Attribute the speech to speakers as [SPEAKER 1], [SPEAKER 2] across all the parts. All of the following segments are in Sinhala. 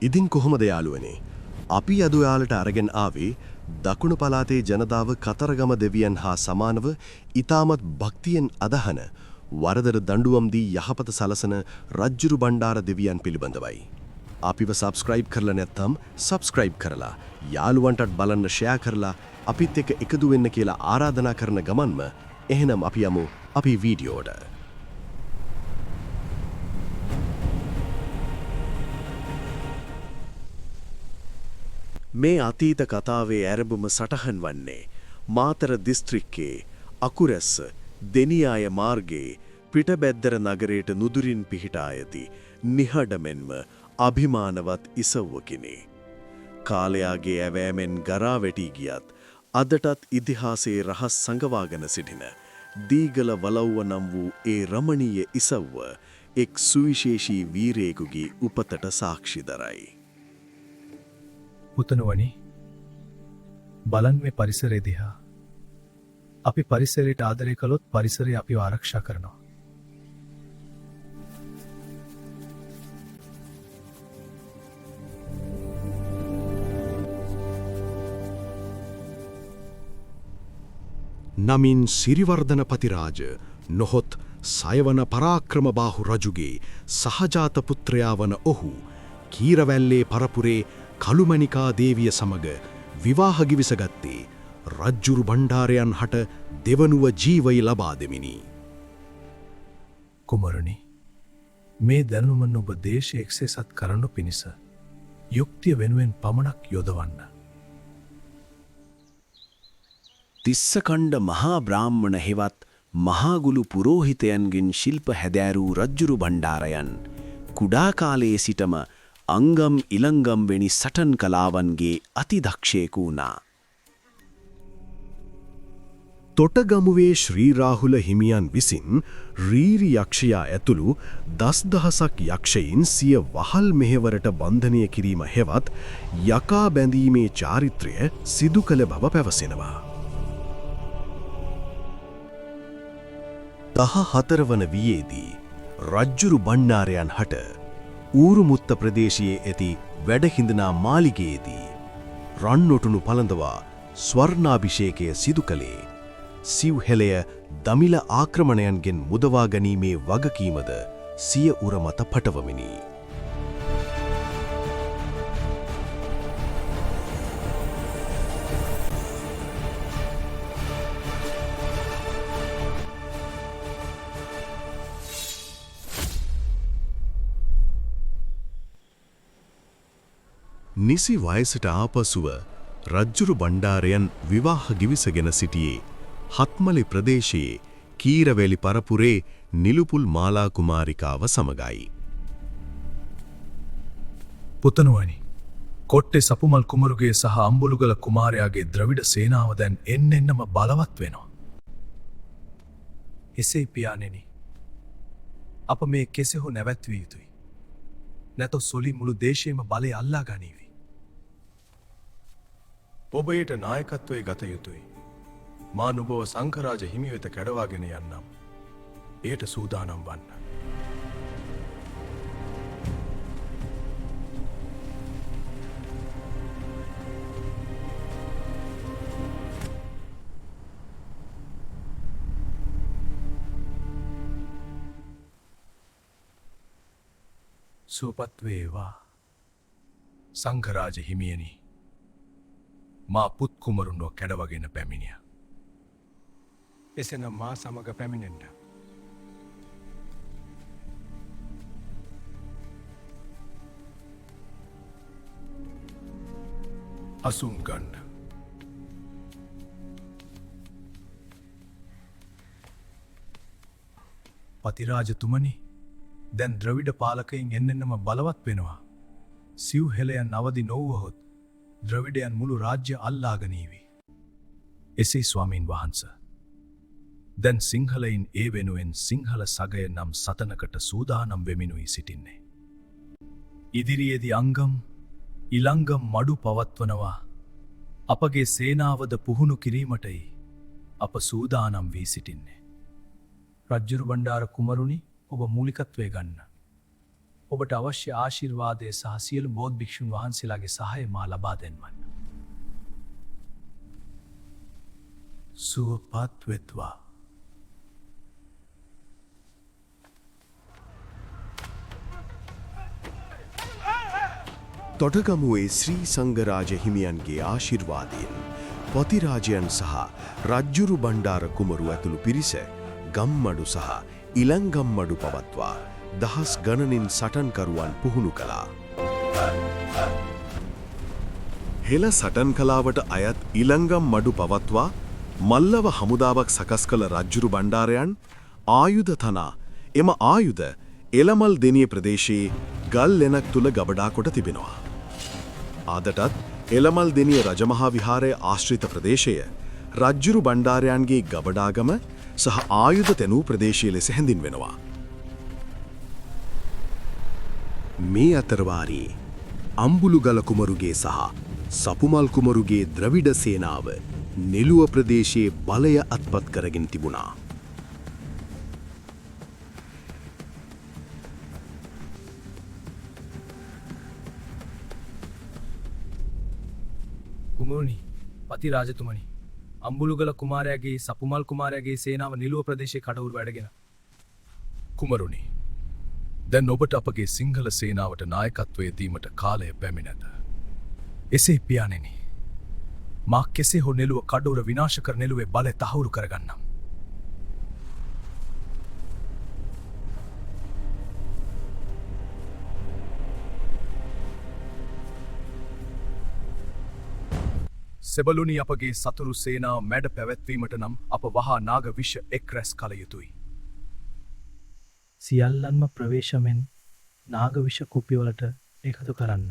[SPEAKER 1] ඉදින් කොහොමද යාළුවනේ? අපි අද ඔයාලට අරගෙන ආවේ දකුණු පළාතේ ජනතාව කතරගම දෙවියන් හා සමානව ඊටමත් භක්තියෙන් අදහන වරදට දඬුවම් දී යහපත සලසන රජ්ජුරු බණ්ඩාර දෙවියන් පිළිබඳවයි. අපිව සබ්ස්ක්‍රයිබ් කරලා නැත්නම් සබ්ස්ක්‍රයිබ් කරලා යාළුවන්ටත් බලන්න ෂෙයා කරලා අපිත් එක්ක එකතු වෙන්න කියලා ආරාධනා කරන ගමන්ම එහෙනම් අපි යමු අපි වීඩියෝට.
[SPEAKER 2] මේ අතීත කතාවේ ඇරඹුම සටහන් වන්නේ මාතර දිස්ත්‍රික්කයේ අකුරැස්ස දෙනියාය මාර්ගයේ පිටබැද්දර නගරයට නුදුරින් පිහිටා ඇති නිහඬ මෙන්ම අභිමානවත් ඉසව්වකිනි. කාලයාගේ ඇවෑමෙන් ගරා වැටි ගියත් අදටත් ඉතිහාසයේ රහස් සංගවාගෙන සිටින දීගල වලව්ව නම් වූ ඒ රමණීය ඉසව්ව එක් සුවිශේෂී වීරයෙකුගේ උපතට සාක්ෂි දරයි.
[SPEAKER 3] පුතණුවනි බලන් මේ පරිසරය දිහා. අපි පරිසරයට ආදරය කළොත් පරිසරය අපිව ආරක්ෂා කරනවා.
[SPEAKER 4] නමින් සිරිවර්ධන පතිරාජ නොහොත් සයවන පරාක්‍රමබාහු රජුගේ සහජාත පුත්‍රයා වන ඔහු කීරවැල්ලේ පරපුරේ කළුමණිකා දේවිය සමග විවාහ ගිවිසගත්තේ රජ්ජුරු බණ්ඩාරයන් හට දෙවනුව ජීවය ලබා දෙමිනි.
[SPEAKER 3] කුමරුනි මේ දැනුම ඔබ දේශය එක්සේසත් කරනු පිණිස යුක්තිය වෙනුවෙන් පමණක් යොදවන්න.
[SPEAKER 2] තිස්සකණ්ඩ මහා බ්‍රාහ්මණ හෙවත් මහාගුළු පුරෝහිතයන්ගෙන් ශිල්ප හැදෑරූ රජ්ජුරු බණ්ඩාරයන් කුඩා කාලයේ සිටම අංගම් ඉලංගම් වෙනි සටන් කලාවන්ගේ අතිදක්ෂයෙකු වුණා.
[SPEAKER 4] තොටගමුවේ ශ්‍රී රාහුල හිමියන් විසින් රීරි යක්ෂයා ඇතුළු දස්දහසක් යක්ෂයින් සිය වහල් මෙහෙවරට බන්ධනය කිරීම හෙවත් යකා බැඳීමේ චාරිත්‍රය සිදු කළ බව පැවසෙනවා.
[SPEAKER 1] 14 වන වියේදී රජ්ජුරු බණ්ඩාරයන් හට ඌරුමුත්ත ප්‍රදේශයේ ඇති වැඩහිඳනා මාලිගයේදී රන්නොටුනු පළඳවා ස්වර්ණාභිෂේකය සිදු කළේ සිව්හෙළය දමිල ආක්‍රමණයන්ගෙන් මුදවා ගැනීමේ වගකීමද සිය උර මත පටවමිනි.
[SPEAKER 4] නිසි වයසට ආපසුව රජ්ජුරු බණ්ඩාරයන් විවාහ ගිවිසගෙන සිටියේ හත්මලි ප්‍රදේශයේ කීරවැලි පරපුරේ නිලුපුල් මාලා කුමාරිකාව සමගයි.
[SPEAKER 3] පුතණුවනි කොට්ටේ සපුමල් කුමරුගේ සහ අම්බුලුගල කුමාරයාගේ ද්‍රවිඩ සේනාව දැන් එන්නෙන්නම බලවත් වෙනවා. එසේ පියාණෙනි අප මේ කෙසෙහු නැවැත්විය යුතුයි. නැතොත් සොලි මුළු දේශයේම බලය අල්ලා ගනීවි. ඔබ ඊට නායකත්වයේ ගත යුතුයි. මා නුඹව සංඝරාජ හිමි වෙත කැඩවාගෙන යන්නම්. එයට සූදානම් වන්න. සුවපත් වේවා සංඝරාජ හිමියනි. මා පුත් කුමරුන්ව කැඩවගෙන පැමිණිය. එසේනම් මා සමග පැමිණෙන්න. අසුන් ගන්න. පතිරාජතුමනි දැන් ද්‍රවිඩ පාලකයින් එන්නෙන්නම බලවත් වෙනවා. සිව්හෙළයන් අවදි නොවුවහොත් ද්‍රවිඩයන් මුළු රාජ්‍ය අල්ලාගනීවි. එසේ ස්වාමීන් වහන්ස. දැන් සිංහලයින් ඒ වෙනුවෙන් සිංහල සගය නම් සතනකට සූදානම් වෙමිනුයි සිටින්නේ. ඉදිරියේදී අංගම් ඉලංගම් මඩු පවත්වනවා. අපගේ සේනාවද පුහුණු කිරීමටයි අප සූදානම් වී සිටින්නේ. රජ්ජුරු බණ්ඩාර කුමරුනි ඔබ මූලිකත්වය ගන්න.
[SPEAKER 5] ඔබට අවශ්‍ය ආශිර්වාදය සහ සියලු බෝධ භික්ෂුන් වහන්සේලාගේ සහාය මා ලබා දෙන්වන්න. සුවපත් වෙත්වා.
[SPEAKER 1] තොටගමුවේ ශ්‍රී සංඝරාජ හිමියන්ගේ ආශිර්වාදයෙන් පොතිරාජයන් සහ රජ්ජුරු බණ්ඩාර කුමරු ඇතුළු පිරිස ගම්මඩු සහ ඉලංගම්මඩු පවත්වා දහස් ගණනින් සටන්කරුවන් පුහුණු කළා. හෙළ සටන් කලාවට අයත් ඉලංගම් මඩු පවත්වා මල්ලව හමුදාවක් සකස් කළ රජ්ජුරු බණ්ඩාරයන් ආයුධ තනා එම ආයුධ එළමල් දෙනිය ප්‍රදේශයේ ගල් ලෙනක් තුළ ගබඩා කොට තිබෙනවා. ආදටත් එළමල් දෙනිය රජමහා විහාරය ආශ්‍රිත ප්‍රදේශය රජ්ජුරු බණ්ඩාරයන්ගේ ගබඩාගම සහ ආයුධ තැනූ ප්‍රදේශය ලෙස හැඳින්වෙනවා. මේ අතරවාරයේ අම්බුලුගල කුමරුගේ සහ සපුමල් කුමරුගේ ද්‍රවිඩ සේනාව නෙළුව ප්‍රදේශයේ බලය අත්පත් කරගෙන තිබුණා.
[SPEAKER 5] කුමරුනි, පති රාජතුමනි, අම්බුලුගල කුමාරයාගේ සපුමල් කුමාරයාගේ සේනාව නිලුව ප්‍රදේශයේ කඩවුරු වැඩගෙන.
[SPEAKER 3] කුමරුනි, දැන් ඔබට අපගේ සිංහල සේනාවට නායකත්වය දීමට කාලය පැමිණෙත. එසේ පියාණෙනි, මා කෙසේ හෝ නෙළුව කඩවුර විනාශ කර නෙළුවේ බලය තහවුරු කරගන්නම්. සෙබළුනි, අපගේ සතුරු සේනාව මැඩ පැවැත්වීමට නම් අප වහා නාග විෂ එක් රැස් කළ යුතුයි.
[SPEAKER 5] සියල්ලන්ම ප්‍රවේශමෙන් නාග විෂ කුපිවලට එකතු කරන්න.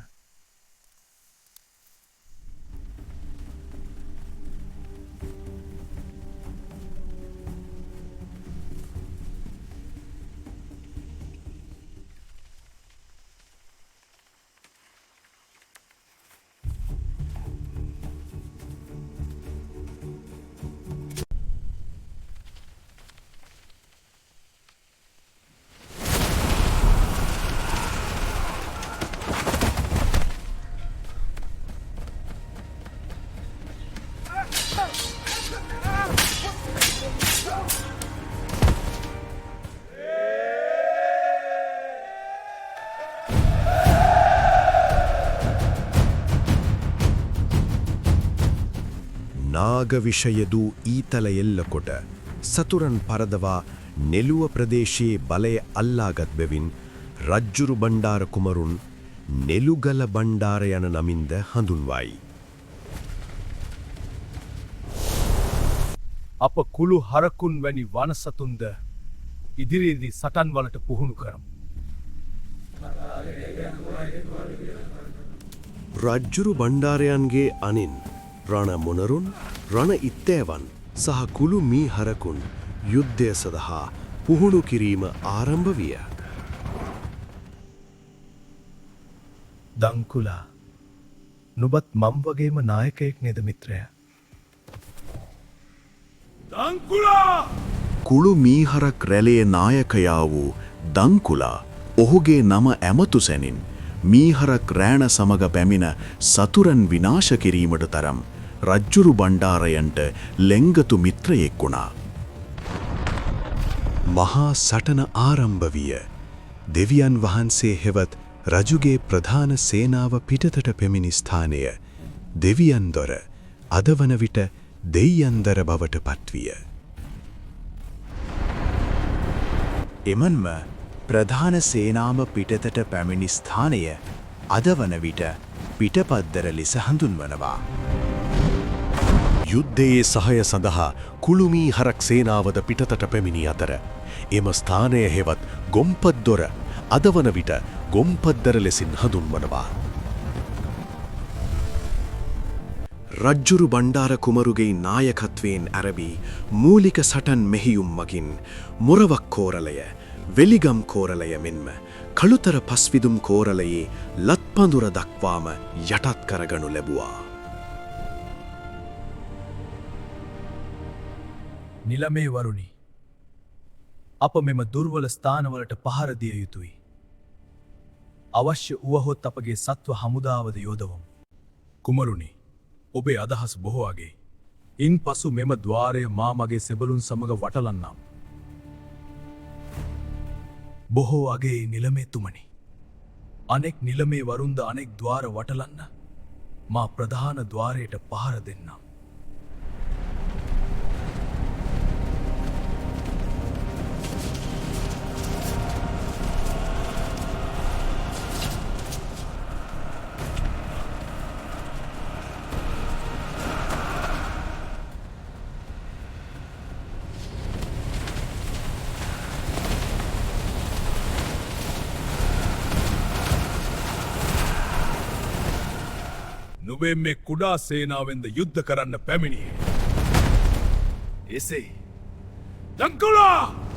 [SPEAKER 1] නාග විෂයදූ ඊතල එල්ලකොට සතුරන් පරදවා නෙළුව ප්‍රදේශයේ බලය අල්ලාගත් බැවින් රජ්ජුරු බණ්ඩාර කුමරුන් නෙළුගල බණ්ඩාර යන නමින්ද හඳුන්වයි.
[SPEAKER 3] අප කුළු හරකුන් වැනි වනසතුන්ද ඉදිරියේදී සටන් වලට පුහුණු කරමු.
[SPEAKER 1] රජ්ජුරු බණ්ඩාරයන්ගේ අනින් රණ මොනරුන්, රණ ඉත්තෑවන් සහ කුළු මී හරකුන් යුද්ධය සඳහා පුහුණු කිරීම ආරම්භ විය.
[SPEAKER 5] දංකුලා, නුබත් මම් වගේම නායකයෙක් නේද මිත්‍රය?
[SPEAKER 2] කුළු මීහරක් රැළේ නායකයා වූ දංකුලා ඔහුගේ නම ඇමතු සැනින් මීහරක් රෑන සමග පැමිණ සතුරන් විනාශ කිරීමට තරම් රජ්ජුරු බණ්ඩාරයන්ට ලෙංගතු මිත්‍රයෙක් වුණා.
[SPEAKER 1] මහා සටන ආරම්භ විය. දෙවියන් වහන්සේ හෙවත් රජුගේ ප්‍රධාන සේනාව පිටතට පෙමිණි ස්ථානය දෙවියන් දොර අද වන විට දෙයියන්දර බවට පත්විය.
[SPEAKER 2] එමන්ම ප්‍රධාන සේනාම පිටතට පැමිණි ස්ථානය අද වන විට පිටපද්දර ලෙස හඳුන්වනවා.
[SPEAKER 1] යුද්ධයේ සහය සඳහා කුළුමී හරක් සේනාවද පිටතට පැමිණි අතර එම ස්ථානය හෙවත් ගොම්පත් දොර අද වන විට ගොම්පත්දර ලෙසින් හඳුන්වනවා. රජ්ජුරු බණ්ඩාර කුමරුගේ නායකත්වයෙන් ඇරබී මූලික සටන් මෙහියුම් මගින් මුරවක් කෝරලය, වෙලිගම් කෝරලය මෙන්ම කළුතර පස්විදුම් කෝරලයේ ලත්පඳුර දක්වාම යටත් කරගනු ලැබුවා.
[SPEAKER 5] නිලමේ වරුණි, අප මෙම දුර්වල ස්ථානවලට පහර දිය යුතුයි. අවශ්‍ය වුවහොත් අපගේ සත්ව හමුදාවද යොදවමු.
[SPEAKER 3] කුමරුනි, ඔබේ අදහස් බොහෝ අගේ. ඉන් පසු මෙම ద్వාරය මා මගේ සෙබළුන් සමග වටලන්නම්.
[SPEAKER 5] බොහෝ අගේ නිලමේතුමනි. අනෙක් නිලමේ වරුන්ද අනෙක් ద్వාර වටලන්න මා ප්‍රධාන ద్వාරයට පහර දෙන්නම්.
[SPEAKER 3] නුබේ මේ කුඩා සේනාවෙන්ද යුද්ධ කරන්න පැමිණියේ. එසේ දංකුලා!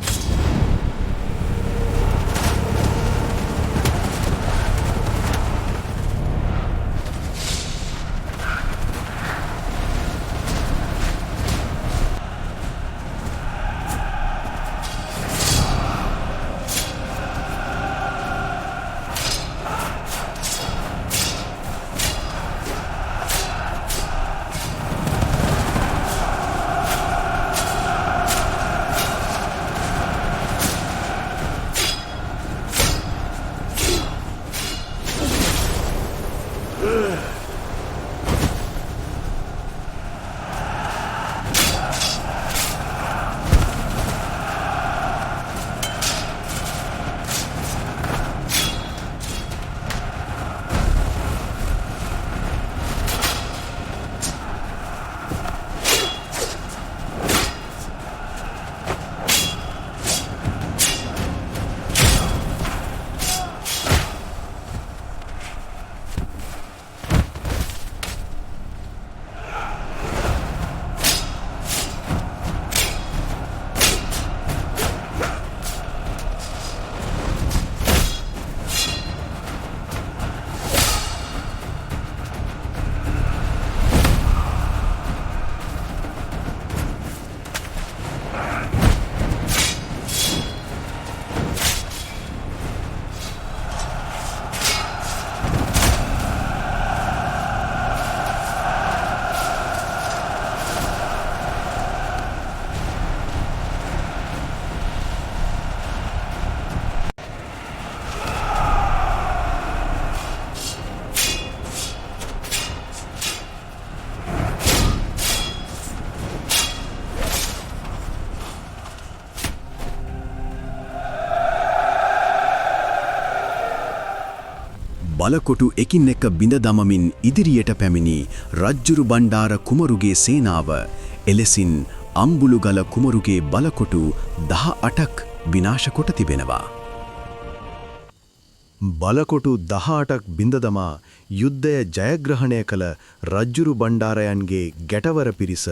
[SPEAKER 2] බලකොටු එකින් එක බිඳ දමමින් ඉදිරියට පැමිණි රජ්ජුරු බණ්ඩාර කුමරුගේ සේනාව එලෙසින් අම්බුලුගල කුමරුගේ බලකොටු 18ක් විනාශ කොට තිබෙනවා.
[SPEAKER 4] බලකොටු 18ක් බිඳ දමා යුද්ධය ජයග්‍රහණය කළ රජ්ජුරු බණ්ඩාරයන්ගේ ගැටවර පිරිස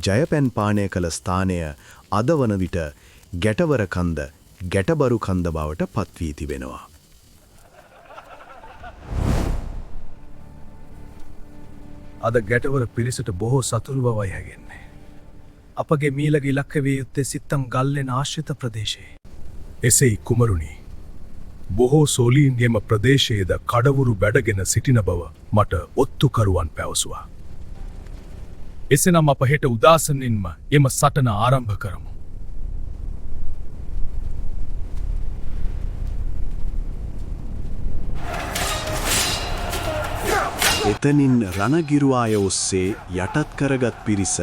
[SPEAKER 4] ජයපැන් පානය කළ ස්ථානය අද වන විට ගැටවර කන්ද ගැටබරු කන්ද බවට පත්වී තිබෙනවා.
[SPEAKER 5] අද ගැටවර පිරිසට බොහෝ සතුරු බවයි හැගෙන්නේ. අපගේ මීළඟ ඉලක්ක විය යුත්තේ සිත්තම් ගල්ලෙන ආශ්‍රිත ප්‍රදේශයේ.
[SPEAKER 3] එසේයි කුමරුනි. බොහෝ සෝලීන්ගේම ප්‍රදේශයේද කඩවුරු බැඩගෙන සිටින බව මට ඔත්තුකරුවන් පැවසුවා. එසේනම් අප හෙට උදාසනින්ම එම සටන ආරම්භ කරමු.
[SPEAKER 2] එතනින් රණගිරුවාය ඔස්සේ යටත් කරගත් පිරිස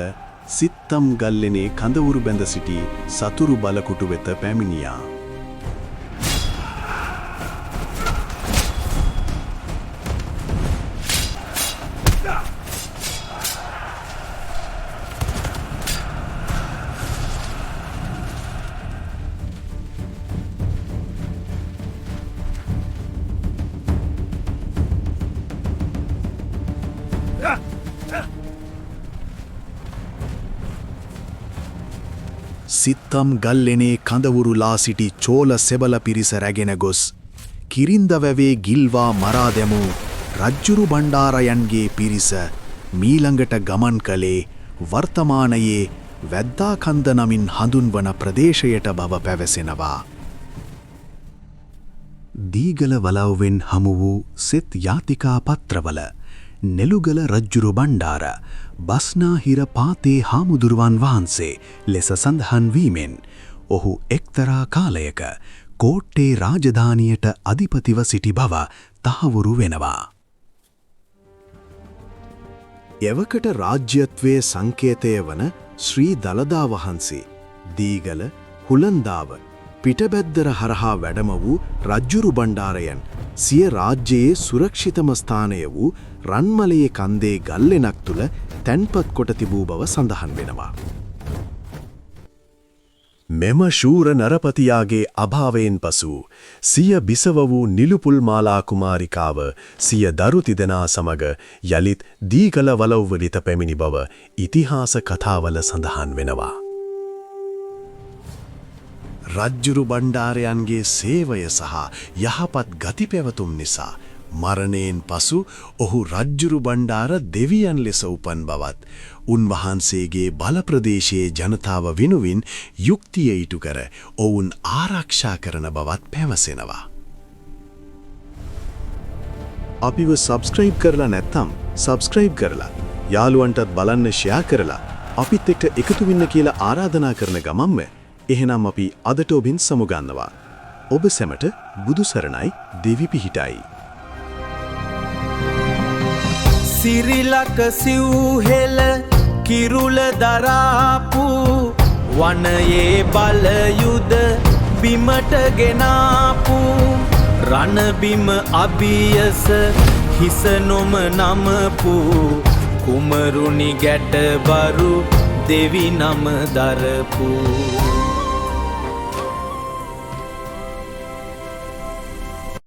[SPEAKER 2] සිත්තම් ගල්ලෙනේ කඳවුරු බැඳ සිටි සතුරු බලකුටු වෙත පැමිණියා. සිත්තම් ගල්ලෙනේ කඳවුරුලා සිටි චෝල සෙබල පිරිස රැගෙන ගොස් කිරින්ද වැවේ ගිල්වා මරා දැමූ රජ්ජුරු බණ්ඩාරයන්ගේ පිරිස මීළඟට ගමන් කළේ වර්තමානයේ වැද්දාකන්ද නමින් හඳුන්වන ප්‍රදේශයට බව පැවසෙනවා. දීගල වලව්වෙන් හමු වූ සෙත් යාතිකා පත්‍රවල නෙළුගල රජ්ජුරු බණ්ඩාර බස්නාහිර පාතේ හාමුදුරුවන් වහන්සේ ලෙස සඳහන් වීමෙන් ඔහු එක්තරා කාලයක කෝට්ටේ රාජධානියට අධිපතිව සිටි බව තහවුරු වෙනවා.
[SPEAKER 4] එවකට රාජ්‍යත්වයේ සංකේතය වන ශ්‍රී දළදා වහන්සේ දීගල හුලන්දාව පිටබැද්දර හරහා වැඩම වූ රජ්ජුරු බණ්ඩාරයන් සිය රාජ්‍යයේ සුරක්ෂිතම ස්ථානය වූ රන්මලයේ කන්දේ ගල්ලෙනක් තුල තැන්පත් කොට තිබූ බව සඳහන් වෙනවා. මෙම ශූර නරපතියාගේ අභාවයෙන් පසු සිය බිසව වූ නිලුපුල් මාලා කුමාරිකාව සිය දරු තිදෙනා සමග යලිත් දීගල වලව්ව වෙත පැමිණි බව ඉතිහාස කතාවල සඳහන් වෙනවා. රජ්ජුරු බණ්ඩාරයන්ගේ සේවය සහ යහපත් ගති පැවතුම් නිසා මරණයෙන් පසු ඔහු රජ්ජුරු බණ්ඩාර දෙවියන් ලෙස උපන් බවත් උන්වහන්සේගේ බල ප්‍රදේශයේ ජනතාව වෙනුවින් යුක්තිය ඉටු කර ඔවුන් ආරක්ෂා කරන බවත් පැවසෙනවා. අපිව සබ්ස්ක්‍රයිබ් කරලා නැත්නම් සබ්ස්ක්‍රයිබ් කරලා යාළුවන්ටත් බලන්න ෂෙයා කරලා අපිත් එක්ක එකතු වෙන්න කියලා ආරාධනා කරන ගමන්ම එහෙනම් අපි අදට ඔබින් සමුගන්නවා. ඔබ සැමට බුදු සරණයි දෙවි පිහිටයි.
[SPEAKER 6] සිරිලක සිව්හෙල කිරුල දරාපු වනයේ බලයුද බිමට ගෙනාපු රණබිම අභියස හිස නොම නමපු කුමරුනි ගැටබරු දෙවි නම දරපු